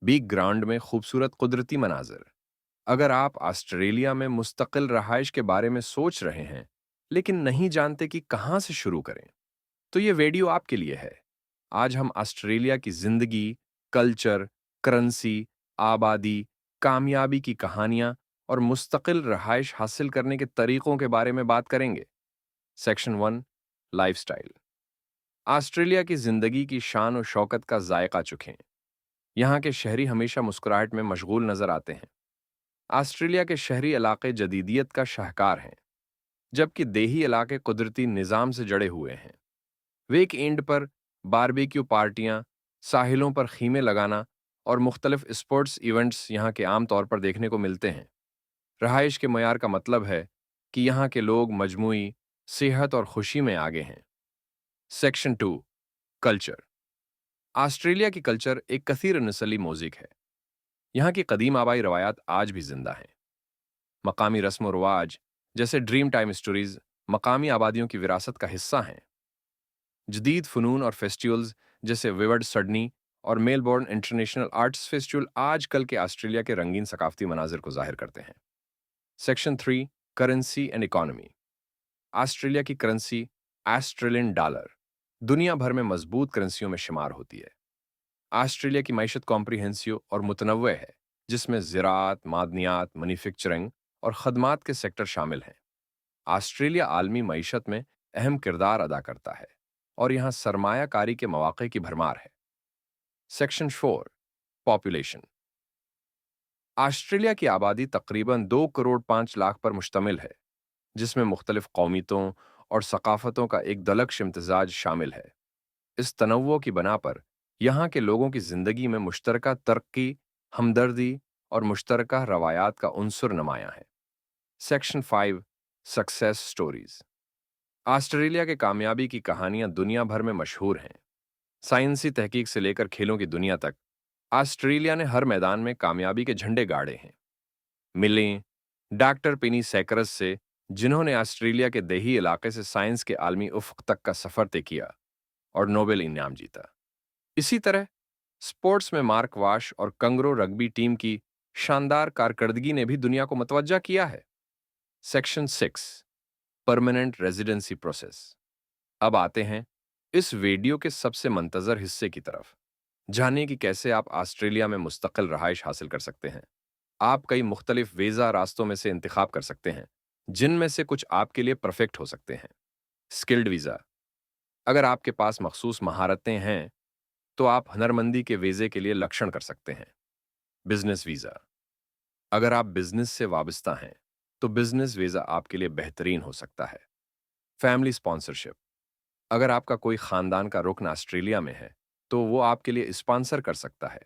बीग ग्राउंड में खूबसूरत कुदरती मनाजिर। अगर आप ऑस्ट्रेलिया में मुस्तकिल रहाइश के बारे में सोच रहे हैं लेकिन नहीं जानते कि कहाँ से शुरू करें, तो ये वीडियो आपके लिए है। आज हम ऑस्ट्रेलिया की जिंदगी, कल्चर, करेंसी, आबादी, कामयाबी की कहानियां और मुस्तकिल रहाइश हासिल करने के तरीकों के बारे में बात करेंगे। Section 1, lifestyle. ऑस्ट्रेलिया की जिंदगी की शान और शौकत का जायका चखें। यहाँ के शहरी हमेशा मुस्कुराहट में मशगूल नजर आते हैं। ऑस्ट्रेलिया के शहरी इलाके जदीदियत का शाहकार हैं, जबकि देही इलाके कुदरती निज़ाम से जड़े हुए हैं। वीक एंड पर बारबेक्यू पार्टियां, साहिलों पर खीमे लगाना और मुख्तलिफ स्पोर्ट्स इवेंट्स यहाँ के आम तौर पर देखने को मिलते हैं। रहाइश के मयार का मतलब है कि यहाँ के लोग मजमूई सेहत और खुशी में आगे हैं। Section 2, culture. ऑस्ट्रेलिया की कल्चर एक कसीर नस्ली मोज़िक है। यहाँ की कदीम आबाई रवायात आज भी जिंदा हैं। मकामी रस्म व रिवाज जैसे ड्रीम टाइम स्टोरीज मकामी आबादियों की विरासत का हिस्सा हैं। जदीद फ़नून और फेस्टिवल्स जैसे विवर्ड सडनी और मेलबोर्न इंटरनेशनल आर्ट्स फेस्टिवल आजकल के ऑस्ट्रेलिया के रंगीन सकाफती मनाजिर को जाहिर करते हैं। Section 3, currency and economy. Australia की करेंसी ऑस्ट्रेलियन डॉलर दुनिया भर में मजबूत करेंसियों में शुमार होती है। ऑस्ट्रेलिया की मईशत कॉम्प्रिहेंसिव और मुतनव्वे है, जिसमें ज़राअत, मादनियात, मैन्युफैक्चरिंग और खदमात के सेक्टर शामिल हैं। ऑस्ट्रेलिया आलमी मईशत में अहम किरदार अदा करता है और यहाँ सरमायाकारी के मौके की भरमार है। Section 4, population. ऑस्ट्रेलिया की आबादी तकरीबन 2 करोड़ 5 लाख पर मुश्तमिल है, जिसमें मुख्तलिफ कौमियतों और सकाफतों का एक दलक्ष इम्तजाज शामिल है। इस तनव्वुओं की बना पर यहाँ के लोगों की जिंदगी में मुश्तरका तरक्की, हमदर्दी और मुश्तरका रवायात का उनसुर नुमायां है। Section 5, success stories. ऑस्ट्रेलिया के कामयाबी की कहानियां दुनिया भर में मशहूर हैं। साइंसी तहकीक से लेकर खेलों की दुनिया तक ऑस्ट्रेलिया ने हर मैदान में कामयाबी के झंडे गाड़े हैं। मिलें डॉक्टर पिनी सैकरस से, जिन्होंने ऑस्ट्रेलिया के देही इलाके से साइंस के आलमी उफ़्क़ तक का सफ़र तय किया और नोबेल इनाम जीता। इसी तरह स्पोर्ट्स में मार्क वाश और कंगरो रग्बी टीम की शानदार कारकर्दगी ने भी दुनिया को मतवज्जा किया है। Section 6, permanent residency process. अब आते हैं इस वीडियो के सबसे मंतजर हिस्से की तरफ। जानिए कि कैसे आप ऑस्ट्रेलिया में मुस्तकिल रहाइश हासिल कर सकते हैं। आप कई मुख्तलिफ वीज़ा रास्तों में से इंतखाब कर सकते हैं, जिनमें से कुछ आपके लिए परफेक्ट हो सकते हैं। Skilled visa. अगर आपके पास मखसूस महारतें हैं तो आप हुनरमंदी के वीज़े के लिए लक्षण कर सकते हैं। Business visa. अगर आप बिजनेस से वाबस्ता हैं तो बिजनेस वीज़ा आपके लिए बेहतरीन हो सकता है। Family sponsorship. अगर आपका कोई खानदान का रुकन ऑस्ट्रेलिया में है तो वो आपके लिए स्पॉन्सर कर सकता है।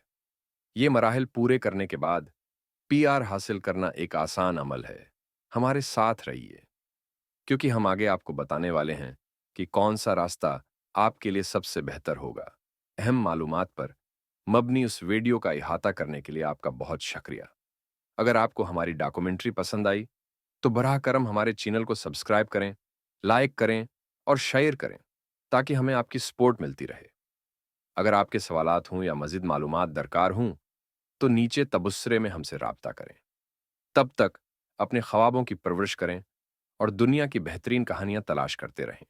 ये मराहिल पूरे करने के बाद पीआर हासिल करना एक आसान अमल है। हमारे साथ रहिए, क्योंकि हम आगे आपको बताने वाले हैं कि कौन सा रास्ता आपके लिए सबसे बेहतर होगा। अहम मालूमात पर मबनी उस वीडियो का इहाता करने के लिए आपका बहुत शुक्रिया। अगर आपको हमारी डॉक्यूमेंट्री पसंद आई तो बराह करम हमारे चैनल को सब्सक्राइब करें, लाइक करें और शेयर करें, ताकि हमें आपकी सपोर्ट मिलती रहे। अगर आपके सवालात हों या मज़ीद मालूमात दरकार हों तो नीचे तबसरे में हमसे राब्ता करें। तब तक अपने ख्वाबों की परवरिश करें और दुनिया की बेहतरीन कहानियां तलाश करते रहें।